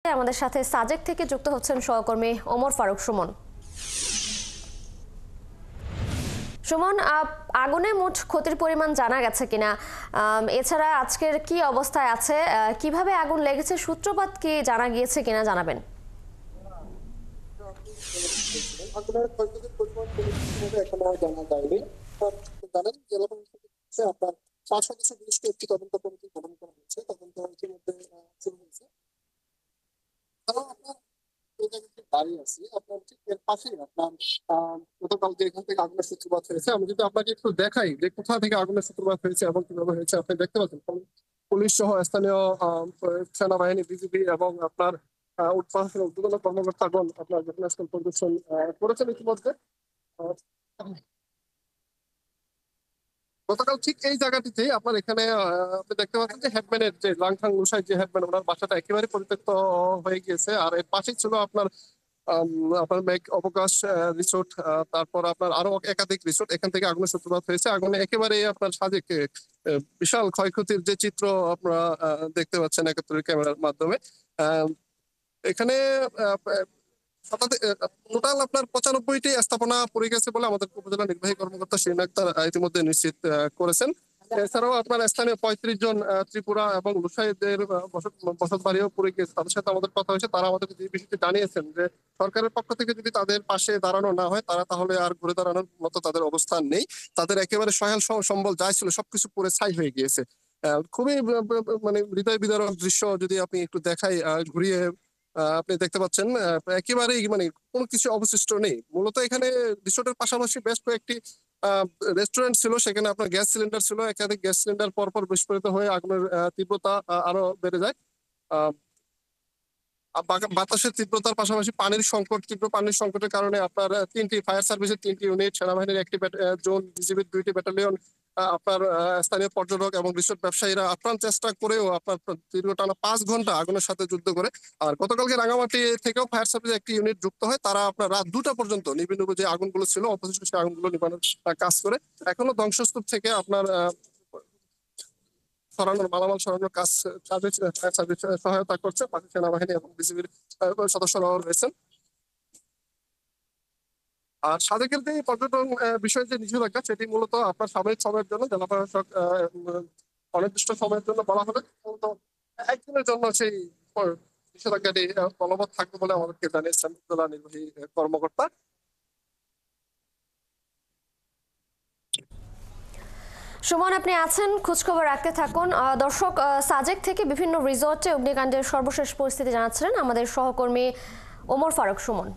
আমাদের সাথে সাজেক থেকে যুক্ত হচ্ছেন সহকর্মী ওমর ফারুক সুমন। সুমন, আগুনে মোট ক্ষতির পরিমাণ জানা গেছে কিনা, এছাড়া আজকের কি অবস্থায় আছে, কিভাবে আগুন লেগেছে, সূত্রপাত কি জানা গিয়েছে কিনা জানাবেন। আগুনের ক্ষয়ক্ষতির পরিমাণ এখনো জানা যায়নি। জানেন জেলা পরিষদ আপনার 5 সদস্য বিশিষ্ট একটি তদন্ত কমিটি গঠন করা হয়েছে। তদন্ত ইতিমধ্যে শুরু হয়েছে। আপনার এই জায়গায় দাঁড়িয়ে আছি, আপনার ঠিক এর পাশেই আপনার গতকাল যে এখান থেকে আগুনের সূত্রপাত হয়েছে, আমি যদি আপনাকে একটু দেখাই যে কোথা থেকে আগুনের সূত্রপাত হয়েছে এবং কিভাবে হয়েছে, আপনি দেখতে পাচ্ছেন পুলিশ সহ স্থানীয় সেনাবাহিনী, বিজিবি এবং আপনার প্রশাসনের ঊর্ধ্বতন কর্মকর্তাগণ আপনার ঘটনাস্থল পরিদর্শন করেছেন ইতিমধ্যে। আহ, গতকাল ঠিক এই জায়গাটিতে আপনার এখানে আপনি দেখতে পাচ্ছেন যে হেডম্যানের যে লাংথাং লুসাই যে হেডম্যান, ওনার বাসাটা একেবারে পরিত্যক্ত হয়ে গিয়েছে। আর এর পাশেই ছিল আপনার আপনার মেঘ অবকাশ রিসোর্ট, তারপর আপনার আরো একাধিক রিসোর্ট। এখান থেকে আগুনের সূত্রপাত হয়েছে। আগুনে একেবারে আপনার সাজেকে বিশাল ক্ষয়ক্ষতির যে চিত্র আপনারা দেখতে পাচ্ছেন একাত্তরের ক্যামেরার মাধ্যমে। এখানে টোটাল আপনার 95টি স্থাপনা পড়ে গেছে বলে আমাদের উপজেলা নির্বাহী কর্মকর্তা শিরিন আক্তার ইতিমধ্যে নিশ্চিত করেছেন। এছাড়াও আপনার স্থানীয় 35 জন ত্রিপুরা এবং লুসাইদের বসত বাড়িও পড়ে গিয়েছে। তাদের সাথে আমাদের কথা হয়েছে, তারা আমাদের যে বিষয়টি জানিয়েছেন যে সরকারের পক্ষ থেকে যদি তাদের পাশে দাঁড়ানো না হয়, তারা তাহলে আর ঘুরে দাঁড়ানোর মতো তাদের অবস্থান নেই। তাদের একেবারে সহাল সম্বল যাই ছিল সবকিছু পুরো ছাই হয়ে গিয়েছে। খুবই মানে হৃদয় বিদারক দৃশ্য যদি আপনি একটু দেখাই ঘুরিয়ে, আপনি দেখতে পাচ্ছেন একেবারেই মানে কোনো কিছু অবশিষ্ট নেই। মূলত এখানে রিসোর্টের পাশাপাশি বেশ কয়েকটি রেস্টুরেন্ট ছিল, সেখানে আপনার গ্যাস সিলিন্ডার ছিল। একাধিক গ্যাস সিলিন্ডার পরপর বিস্ফোরিত হয়ে আগুনের তীব্রতা আরো বেড়ে যায়। আহ বাতাসের তীব্রতার পাশাপাশি তীব্র পানির সংকটের কারণে আপনার 3টি ফায়ার সার্ভিসের 3টি ইউনিট, সেনাবাহিনীর একটি জোন, বিজিবির 2টি ব্যাটালিয়ন, আপনার স্থানীয় পর্যটক এবং রিসোর্ট ব্যবসায়ীরা আপ্রাণ চেষ্টা করেও আপনার দীর্ঘ টানা 5 ঘন্টা আগুনের সাথে যুদ্ধ করে। আর গতকালকে রাঙামাটি থেকেও ফায়ার সার্ভিসের একটি ইউনিট যুক্ত হয়। তারা আপনার রাত 2টা পর্যন্ত নিবিড় যে আগুনগুলো ছিল অবশিষ্ট সেই আগুনগুলো নিবানোর কাজ করে। এখনো ধ্বংসস্তূপ থেকে আপনার সরানোর মালামাল সরানোর কাজ সার্ভিস সহায়তা করছে। পাশে সেনাবাহিনী এবং বিজিবির সদস্যরাও রয়েছেন। আর সাজেকের যে পর্যটন বিষয়ে যে নিষেধাজ্ঞা, সেটি মূলত আপনার সাময়িক সময়ের জন্য জেলা প্রশাসক অনির্দিষ্ট সময়ের জন্য বলা হবে। মূলত একদিনের জন্য সেই নিষেধাজ্ঞাটি বলবৎ থাকবে বলে আমাদেরকে জানিয়েছেন জেলা নির্বাহী কর্মকর্তা। সুমন, আপনি আছেন, খোঁজখবর রাখতে থাকুন। দর্শক, সাজেক থেকে বিভিন্ন রিসোর্টে অগ্নিকাণ্ডের সর্বশেষ পরিস্থিতি জানাচ্ছিলেন আমাদের সহকর্মী ওমর ফারুক সুমন।